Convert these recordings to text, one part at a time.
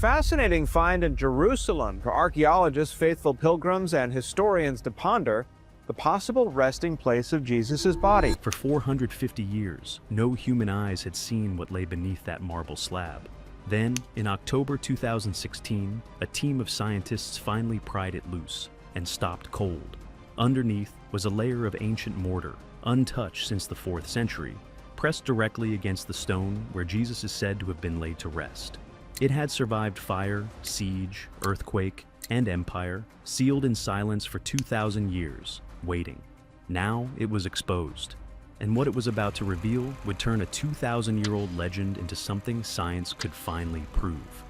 fascinating find in Jerusalem for archaeologists, faithful pilgrims, and historians to ponder the possible resting place of Jesus' body. For 450 years, no human eyes had seen what lay beneath that marble slab. Then, in October 2016, a team of scientists finally pried it loose and stopped cold. Underneath was a layer of ancient mortar, untouched since the 4th century, pressed directly against the stone where Jesus is said to have been laid to rest. It had survived fire, siege, earthquake, and empire, sealed in silence for 2,000 years, waiting. Now it was exposed, and what it was about to reveal would turn a 2,000-year-old legend into something science could finally prove.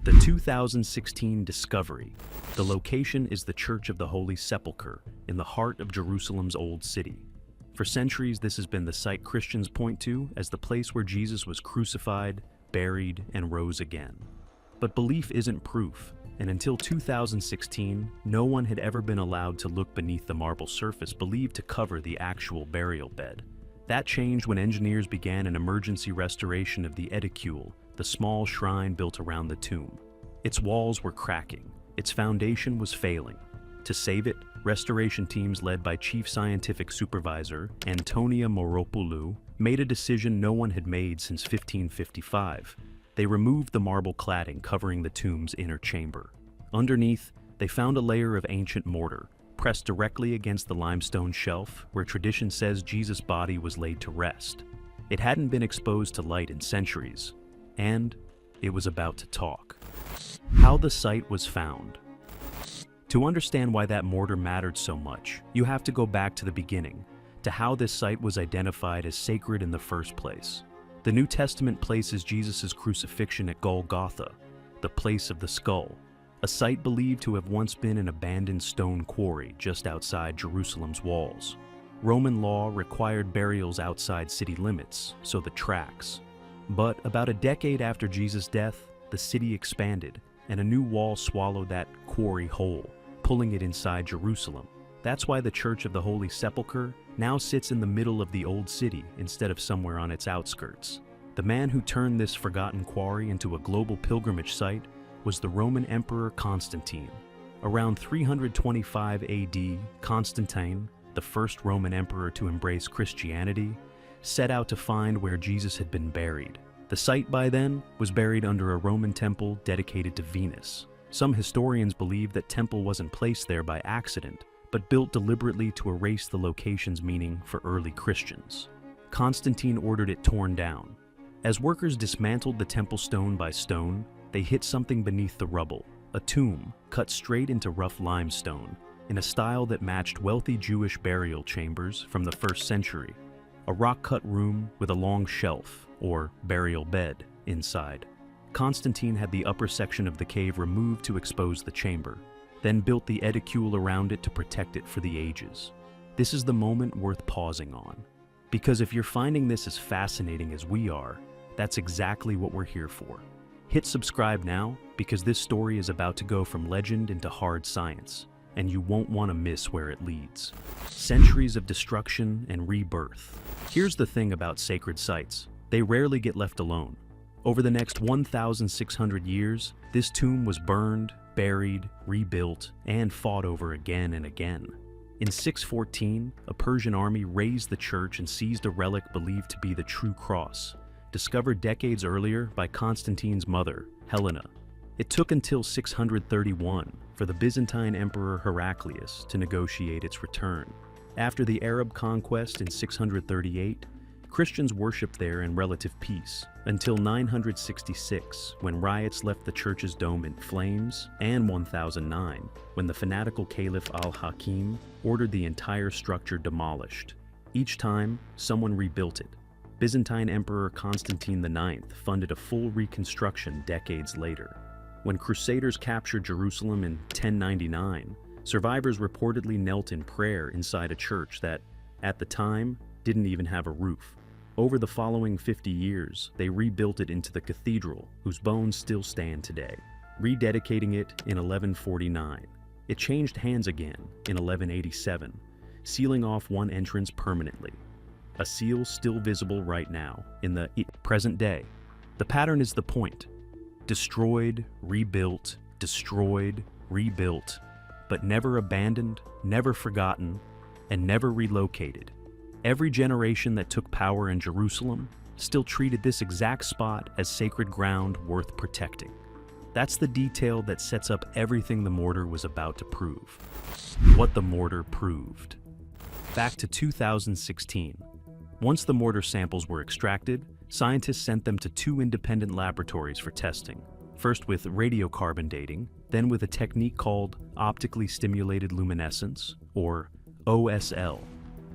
The 2016 discovery. The location is the Church of the Holy Sepulchre in the heart of Jerusalem's Old City. For centuries, this has been the site Christians point to as the place where Jesus was crucified, buried, and rose again. But belief isn't proof, and until 2016, no one had ever been allowed to look beneath the marble surface believed to cover the actual burial bed. That changed when engineers began an emergency restoration of the edicule, the small shrine built around the tomb. Its walls were cracking, its foundation was failing. To save it, restoration teams led by Chief Scientific Supervisor Antonia Moropoulou made a decision no one had made since 1555. They removed the marble cladding covering the tomb's inner chamber. Underneath, they found a layer of ancient mortar, pressed directly against the limestone shelf where tradition says Jesus' body was laid to rest. It hadn't been exposed to light in centuries, and it was about to talk. How the site was found. To understand why that mortar mattered so much, you have to go back to the beginning, to how this site was identified as sacred in the first place. The New Testament places Jesus' crucifixion at Golgotha, the place of the skull, a site believed to have once been an abandoned stone quarry just outside Jerusalem's walls. Roman law required burials outside city limits, so the tracks. But about a decade after Jesus' death, the city expanded, and a new wall swallowed that quarry whole, pulling it inside Jerusalem. That's why the Church of the Holy Sepulchre now sits in the middle of the Old City instead of somewhere on its outskirts. The man who turned this forgotten quarry into a global pilgrimage site was the Roman Emperor Constantine. Around 325 AD, Constantine, the first Roman emperor to embrace Christianity, set out to find where Jesus had been buried. The site by then was buried under a Roman temple dedicated to Venus. Some historians believe that temple wasn't placed there by accident, but built deliberately to erase the location's meaning for early Christians. Constantine ordered it torn down. As workers dismantled the temple stone by stone, they hit something beneath the rubble, a tomb cut straight into rough limestone, in a style that matched wealthy Jewish burial chambers from the 1st century. A rock-cut room with a long shelf, or burial bed, inside. Constantine had the upper section of the cave removed to expose the chamber, then built the edicule around it to protect it for the ages. This is the moment worth pausing on, because if you're finding this as fascinating as we are, that's exactly what we're here for. Hit subscribe now, because this story is about to go from legend into hard science, and you won't want to miss where it leads. Centuries of destruction and rebirth. Here's the thing about sacred sites. They rarely get left alone. Over the next 1,600 years, this tomb was burned, buried, rebuilt, and fought over again and again. In 614, a Persian army razed the church and seized a relic believed to be the true cross, discovered decades earlier by Constantine's mother, Helena. It took until 631 for the Byzantine Emperor Heraclius to negotiate its return. After the Arab conquest in 638, Christians worshipped there in relative peace, until 966, when riots left the church's dome in flames, and 1009, when the fanatical Caliph al-Hakim ordered the entire structure demolished. Each time, someone rebuilt it. Byzantine Emperor Constantine IX funded a full reconstruction decades later. When Crusaders captured Jerusalem in 1099, survivors reportedly knelt in prayer inside a church that, at the time, didn't even have a roof. Over the following 50 years, they rebuilt it into the cathedral, whose bones still stand today, rededicating it in 1149. It changed hands again in 1187, sealing off one entrance permanently. A seal still visible right now in the present day. The pattern is the point. Destroyed, rebuilt, but never abandoned, never forgotten, and never relocated. Every generation that took power in Jerusalem still treated this exact spot as sacred ground worth protecting. That's the detail that sets up everything the mortar was about to prove. What the mortar proved. Back to 2016. Once the mortar samples were extracted, scientists sent them to 2 independent laboratories for testing. First with radiocarbon dating, then with a technique called optically stimulated luminescence, or OSL.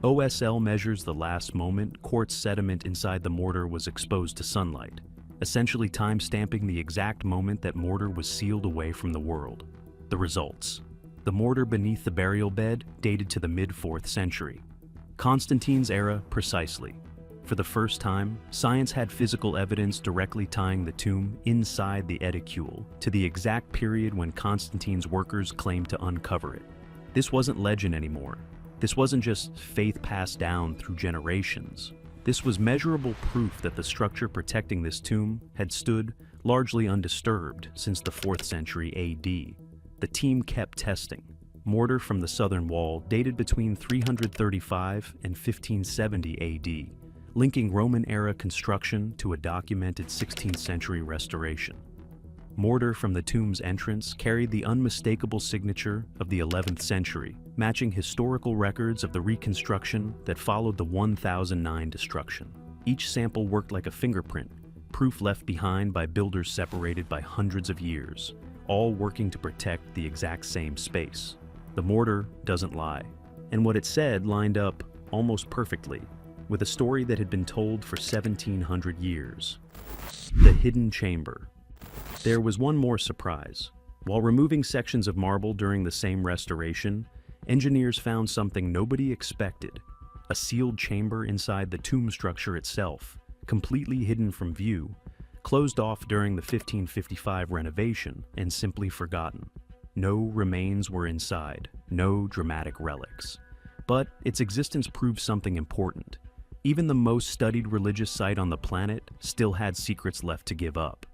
OSL measures the last moment quartz sediment inside the mortar was exposed to sunlight, essentially time-stamping the exact moment that mortar was sealed away from the world. The results. The mortar beneath the burial bed dated to the mid-4th century. Constantine's era precisely. For the first time, science had physical evidence directly tying the tomb inside the edicule to the exact period when Constantine's workers claimed to uncover it. This wasn't legend anymore. This wasn't just faith passed down through generations. This was measurable proof that the structure protecting this tomb had stood largely undisturbed since the 4th century AD. The team kept testing. Mortar from the southern wall dated between 335 and 1570 AD. Linking Roman-era construction to a documented 16th century restoration. Mortar from the tomb's entrance carried the unmistakable signature of the 11th century, matching historical records of the reconstruction that followed the 1009 destruction. Each sample worked like a fingerprint, proof left behind by builders separated by hundreds of years, all working to protect the exact same space. The mortar doesn't lie, and what it said lined up almost perfectly with a story that had been told for 1700 years. The hidden chamber. There was one more surprise. While removing sections of marble during the same restoration, engineers found something nobody expected: a sealed chamber inside the tomb structure itself, completely hidden from view, closed off during the 1555 renovation and simply forgotten. No remains were inside, no dramatic relics. But its existence proved something important. Even the most studied religious site on the planet still had secrets left to give up.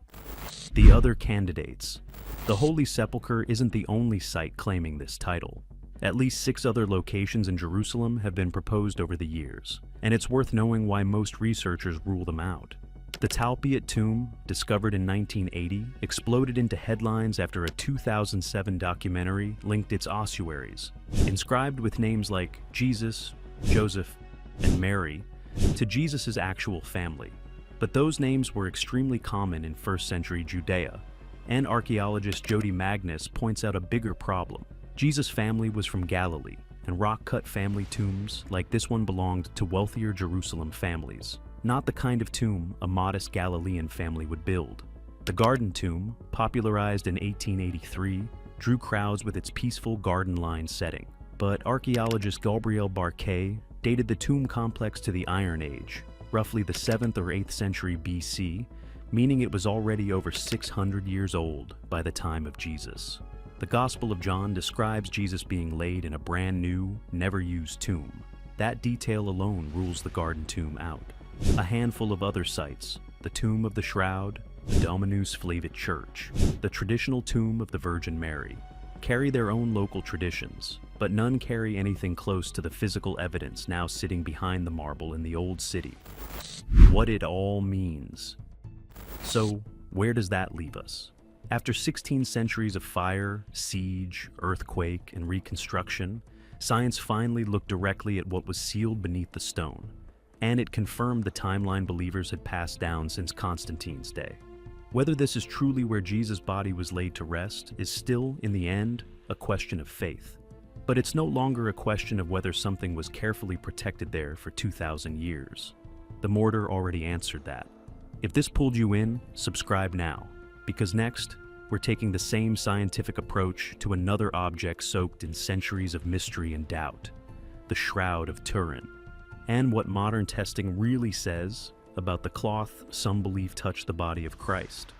The other candidates. The Holy Sepulchre isn't the only site claiming this title. At least 6 other locations in Jerusalem have been proposed over the years, and it's worth knowing why most researchers rule them out. The Talpiot tomb, discovered in 1980, exploded into headlines after a 2007 documentary linked its ossuaries, inscribed with names like Jesus, Joseph, and Mary, to Jesus' actual family. But those names were extremely common in 1st century Judea, and archaeologist Jody Magnus points out a bigger problem. Jesus' family was from Galilee, and rock-cut family tombs like this one belonged to wealthier Jerusalem families, not the kind of tomb a modest Galilean family would build. The Garden Tomb, popularized in 1883, drew crowds with its peaceful garden-lined setting. But archaeologist Gabriel Barquet dated the tomb complex to the Iron Age, roughly the 7th or 8th century BC, meaning it was already over 600 years old by the time of Jesus. The Gospel of John describes Jesus being laid in a brand new, never-used tomb. That detail alone rules the Garden Tomb out. A handful of other sites, the Tomb of the Shroud, the Dominus Flevit Church, the traditional tomb of the Virgin Mary, carry their own local traditions, but none carry anything close to the physical evidence now sitting behind the marble in the Old City. What it all means. So, where does that leave us? After 16 centuries of fire, siege, earthquake, and reconstruction, science finally looked directly at what was sealed beneath the stone, and it confirmed the timeline believers had passed down since Constantine's day. Whether this is truly where Jesus' body was laid to rest is still, in the end, a question of faith. But it's no longer a question of whether something was carefully protected there for 2,000 years. The mortar already answered that. If this pulled you in, subscribe now, because next, we're taking the same scientific approach to another object soaked in centuries of mystery and doubt, the Shroud of Turin, and what modern testing really says about the cloth some believe touched the body of Christ.